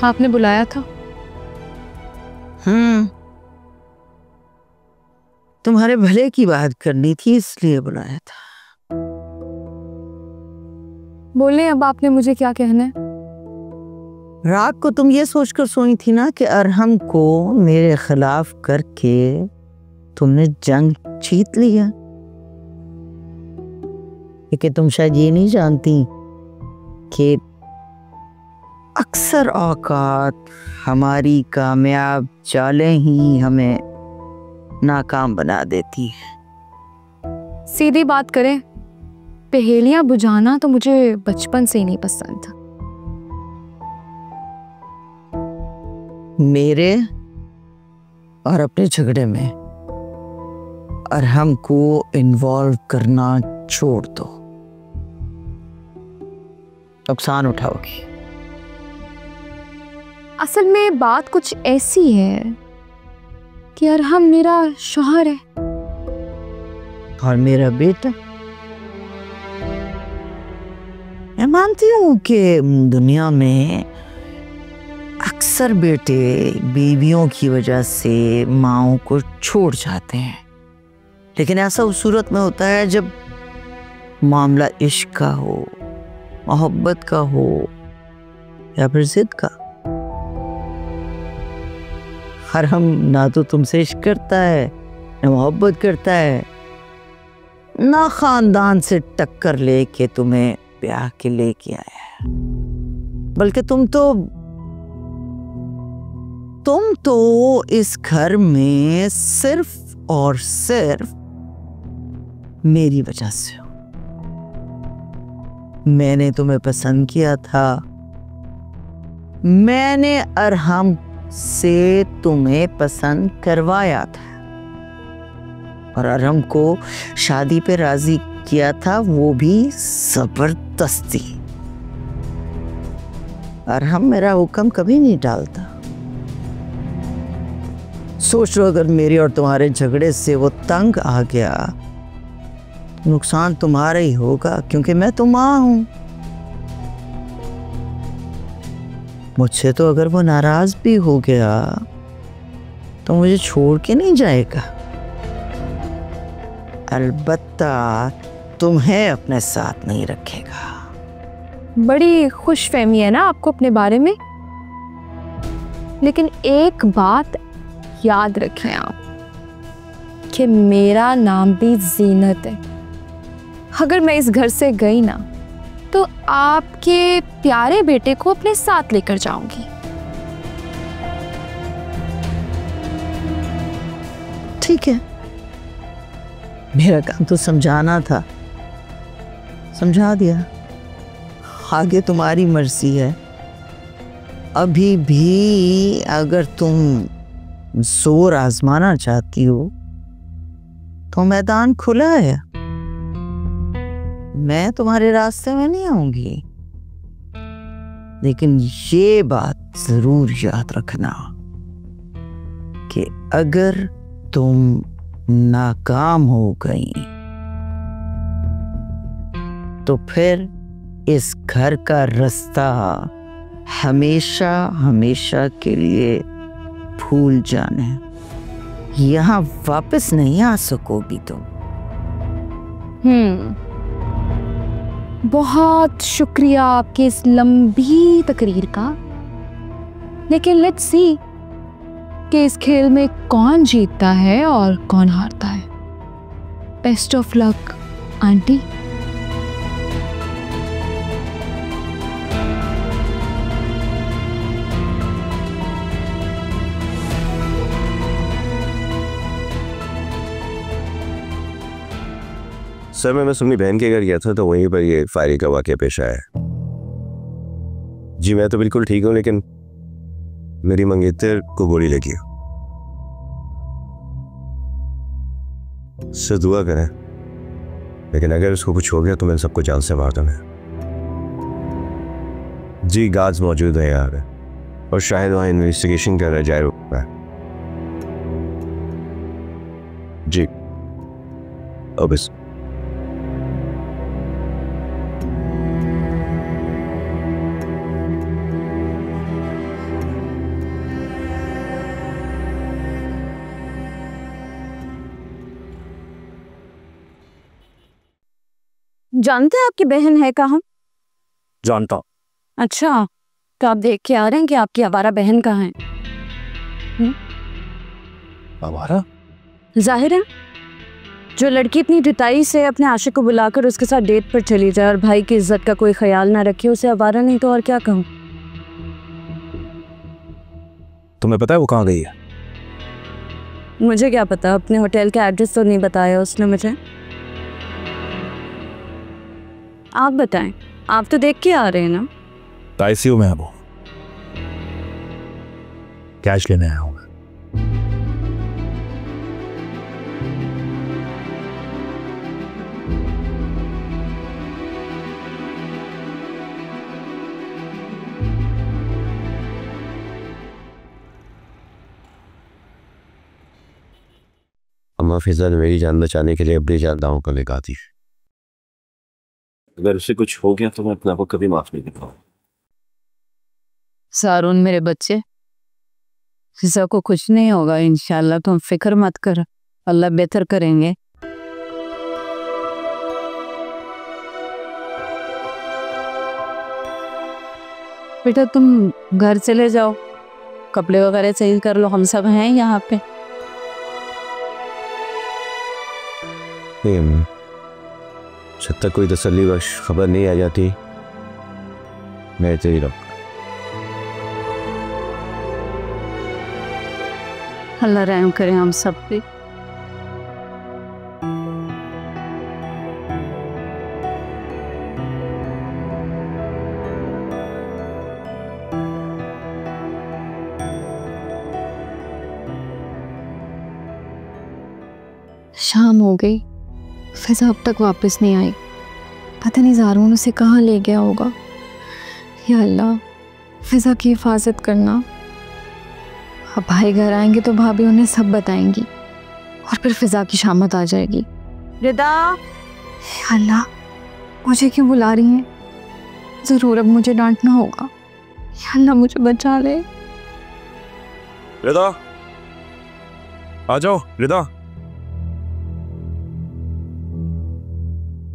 आपने बुलाया था? तुम्हारे भले की बात करनी थी इसलिए बुलाया था। बोले अब आपने मुझे क्या कहना है? रात को तुम ये सोचकर सोई थी ना कि अरहम को मेरे खिलाफ करके तुमने जंग जीत लिया, क्योंकि तुम शायद ये नहीं जानती कि अक्सर औकात हमारी कामयाब चालें ही हमें नाकाम बना देती है। सीधी बात करें, पहेलियां बुझाना तो मुझे बचपन से ही नहीं पसंद था। मेरे और अपने झगड़े में अरहम को इन्वॉल्व करना छोड़ दो, नुकसान उठाओगी। असल में बात कुछ ऐसी है कि अरहम मेरा शौहर है और मेरा बेटा। मैं मानती हूँ कि दुनिया में अक्सर बेटे बीवियों की वजह से माओं को छोड़ जाते हैं, लेकिन ऐसा उस सूरत में होता है जब मामला इश्क का हो, मोहब्बत का हो या फिर जिद का। अरहम ना तो तुमसे इश्क करता है, ना मोहब्बत करता है, ना खानदान से टक्कर लेके तुम्हें ब्याह के लेके आया है, बल्कि तुम तो इस घर में सिर्फ और सिर्फ मेरी वजह से हो। मैंने तुम्हें पसंद किया था, मैंने अरहम से तुम्हें पसंद करवाया था और अरहम को शादी पे राजी किया था, वो भी जबरदस्ती। अरहम मेरा हुक्म कभी नहीं टालता। सोच लो, अगर मेरे और तुम्हारे झगड़े से वो तंग आ गया, नुकसान तुम्हारा ही होगा, क्योंकि मैं तो मां हूं। मुझसे तो अगर वो नाराज भी हो गया तो मुझे छोड़ के नहीं जाएगा, अलबत्ता तुम्हें अपने साथ नहीं रखेगा। बड़ी खुशफहमी है ना आपको अपने बारे में, लेकिन एक बात याद रखें आप कि मेरा नाम भी जीनत है। अगर मैं इस घर से गई ना तो आपके प्यारे बेटे को अपने साथ लेकर जाऊंगी। ठीक है, मेरा काम तो समझाना था, समझा दिया, आगे तुम्हारी मर्जी है। अभी भी अगर तुम जोर आजमाना चाहती हो तो मैदान खुला है, मैं तुम्हारे रास्ते में नहीं आऊंगी, लेकिन ये बात जरूर याद रखना कि अगर तुम नाकाम हो गई तो फिर इस घर का रास्ता हमेशा हमेशा के लिए भूल जाना है, यहां वापस नहीं आ सकोगी तुम। बहुत शुक्रिया आपकी इस लंबी तकरीर का, लेकिन लेट्स सी कि इस खेल में कौन जीतता है और कौन हारता है। Best of luck aunty. Sir मैं अपनी बहन के घर गया था तो वहीं पर ये फायरिंग का वाकया पेश आया। जी मैं तो बिल्कुल ठीक हूँ, लेकिन मेरी मंगेतर को गोली लगी। सर दुआ करें, लेकिन अगर उसको कुछ हो गया तो मैं सबको जान से मार दूंगा। जी गार्ड्स मौजूद है यहाँ पे और शायद वहाँ इन्वेस्टिगेशन कर रहा है जायरो पे। जी अब इस जानते हैं आपकी बहन है कहाँ? जानता हूँ। अच्छा, तो आप देख के आ रहे हैं कि आपकी आवारा बहन कहाँ है? आवारा? जाहिर है, जो लड़की इतनी ढिठाई से अपने आशिक को बुलाकर उसके साथ डेट पर चली जाए और भाई की इज्जत का कोई ख्याल ना रखे, उसे आवारा नहीं तो और क्या कहूँ। तुम्हें पता है वो कहाँ गई है? मुझे क्या पता, अपने होटल का एड्रेस तो नहीं बताया उसने मुझे। आप बताएं, आप तो देख के आ रहे हैं ना? आईसीयू में है वो, कैश लेने आया हूँ। अम्मा फिजा ने मेरी जान बचाने के लिए अपनी जान दांव पर लगा दी। अगर उसे कुछ हो गया तो मैं अपने आप को कभी माफ नहीं कर पाऊंगा। सारून मेरे बच्चे, फिजा को कुछ नहीं होगा इंशाल्लाह, तुम फिक्र मत कर, अल्लाह बेहतर करेंगे। बेटा तुम घर चले जाओ, कपड़े वगैरह चेंज कर लो, हम सब हैं यहाँ पे। जब तक कोई तसल्ली बख्श खबर नहीं आ जाती मैं तेरी रख। अल्लाह रहम करे हम सब पे। शाम हो गई, फिजा अब तक वापस नहीं आई। पता नहीं ज़ारून उसे कहाँ ले गया होगा। या अल्लाह, फिजा की हिफाजत करना। अब भाई घर आएंगे तो भाभी उन्हें सब बताएंगी और फिर फिजा की शामत आ जाएगी। रिदा, या अल्लाह, मुझे क्यों बुला रही हैं? ज़रूर अब मुझे डांटना होगा। या अल्लाह, मुझे बचा ले। रिदा, आ जाओ रिदा।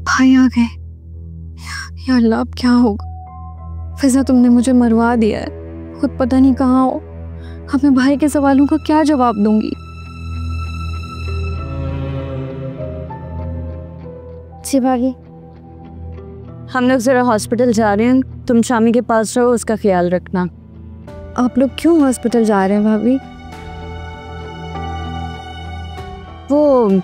भाई आ गए। या अल्लाह, अब क्या होगा? फिजा, तुमने मुझे मरवा दिया है, खुद पता नहीं कहाँ हो। अब मैं भाई के सवालों का क्या जवाब दूंगी? जी भाभी, हम लोग जरा हॉस्पिटल जा रहे हैं, तुम शामी के पास रहो, उसका ख्याल रखना। आप लोग क्यों हॉस्पिटल जा रहे हैं भाभी? वो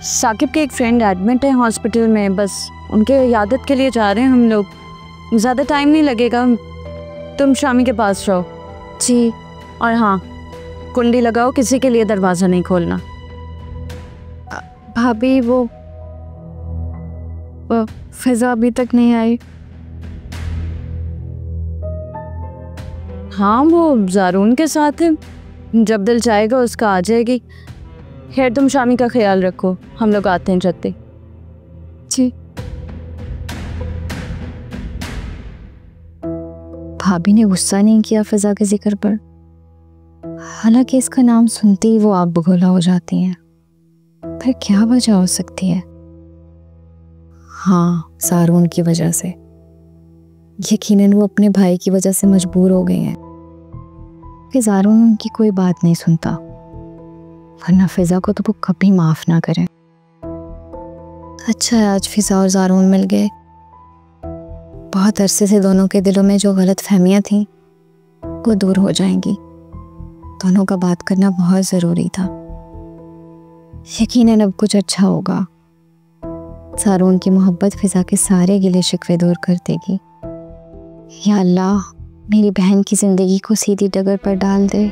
साकिब के एक फ्रेंड एडमिट है हॉस्पिटल में, बस उनके इयादत के लिए जा रहे हैं हम लोग। ज़्यादा टाइम नहीं लगेगा, तुम शामी के पास रहो। जी। और हाँ, कुंडी लगाओ, किसी के लिए दरवाज़ा नहीं खोलना। भाभी, वो फिजा अभी तक नहीं आई। हाँ, वो ज़ारून के साथ है, जब दिल चाहेगा उसका आ जाएगी। खैर तुम शामी का ख्याल रखो, हम लोग आते हैं जल्दी। जी। भाभी ने गुस्सा नहीं किया फिजा के जिक्र पर, हालांकि इसका नाम सुनते ही वो आप बगोला हो जाती हैं। पर क्या वजह हो सकती है? हाँ, ज़ारून की वजह से। यकीनन वो अपने भाई की वजह से मजबूर हो गए हैं कि ज़ारून उनकी कोई बात नहीं सुनता, वरना फिजा को तो वो कभी माफ़ ना करें। अच्छा है आज फिजा और ज़ारून मिल गए। बहुत अरसे से दोनों के दिलों में जो गलत फहमियाँ थीं वो दूर हो जाएंगी। दोनों का बात करना बहुत ज़रूरी था। यकीनन अब कुछ अच्छा होगा। ज़ारून की मोहब्बत फिजा के सारे गिले शिकवे दूर कर देगी। या अल्लाह, मेरी बहन की ज़िंदगी को सीधी डगर पर डाल दे।